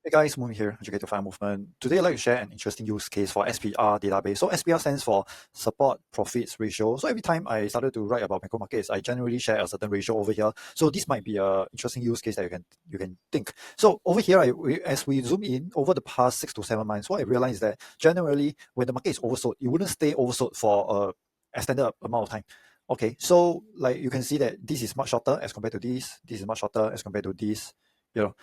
Hey guys, Moon here, Educator Fire Movement. Today I'd like to share an interesting use case for SPR database. So SPR stands for Support Profits Ratio. So every time I started to write about micro markets, I generally share a certain ratio over here. So this might be an interesting use case that you can think. So over here, as we zoom in over the past 6 to 7 months, what I realized is that generally when the market is oversold, it wouldn't stay oversold for a extended amount of time. Okay, so like you can see that this is much shorter as compared to this is much shorter as compared to this.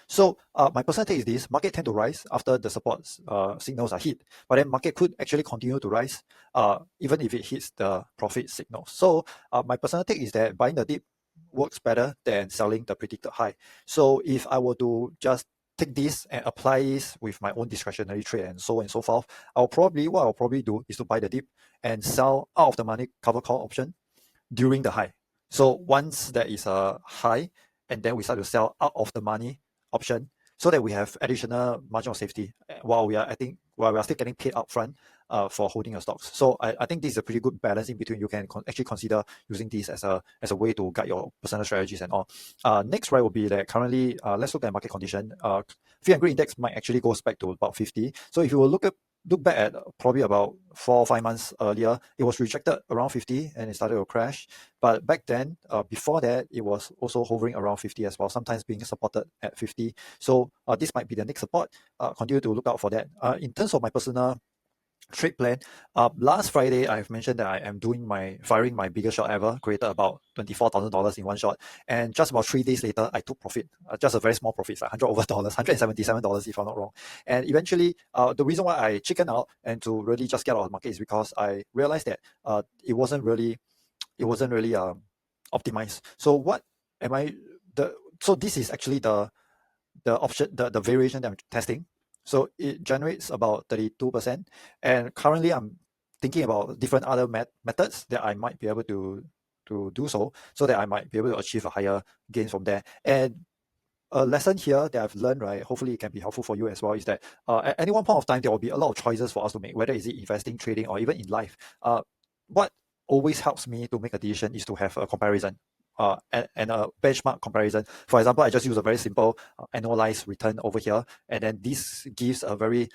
So my personal take is this: market tend to rise after the support signals are hit, but then market could actually continue to rise even if it hits the profit signals. So my personal take is that buying the dip works better than selling the predicted high. So if I were to just take this and apply this with my own discretionary trade and so on and so forth, what I'll probably do is to buy the dip and sell out of the money cover call option during the high. So once there is a high, and then we start to sell out of the money option, so that we have additional margin of safety while we are still getting paid upfront for holding your stocks. So I think this is a pretty good balance in between. You can actually consider using this as a way to guide your personal strategies and all. Next, right, will be that currently, let's look at market condition. Fear and greed index might actually goes back to about 50. So if you will look back at probably about 4 or 5 months earlier, it was rejected around 50 and it started to crash. But back then, before that, it was also hovering around 50 as well, sometimes being supported at 50. So this might be the next support. Continue to look out for that. In terms of my personal trade plan, last Friday I've mentioned that I am firing my biggest shot ever, created about $24,000 in one shot, and just about 3 days later I took profit, just a very small profit, like $100 over $177 if I'm not wrong. And eventually the reason why I chicken out and to really just get out of the market is because I realized that it wasn't really optimized. So what am I so this is actually the option, the variation that I'm testing. So it generates about 32%, and currently I'm thinking about different other methods that I might be able to do so that I might be able to achieve a higher gain from there. And a lesson here that I've learned, right, hopefully it can be helpful for you as well, is that at any one point of time there will be a lot of choices for us to make, whether is it investing, trading, or even in life. What always helps me to make a decision is to have a comparison and a benchmark comparison. For example, I just use a very simple annualized return over here, and then this gives a very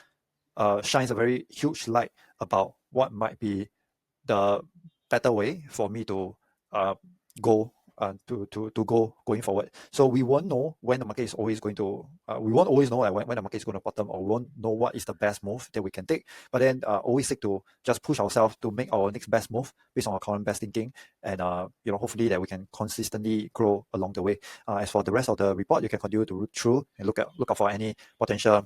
shines a very huge light about what might be the better way for me to go going forward. So we won't know when the market is always going to we won't always know when the market is going to bottom, or we won't know what is the best move that we can take, but then always seek to just push ourselves to make our next best move based on our current best thinking, and hopefully that we can consistently grow along the way. As for the rest of the report, you can continue to read through and look out for any potential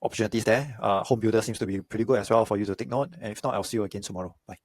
opportunities there. Home builder seems to be pretty good as well for you to take note, and if not, I'll see you again tomorrow. Bye.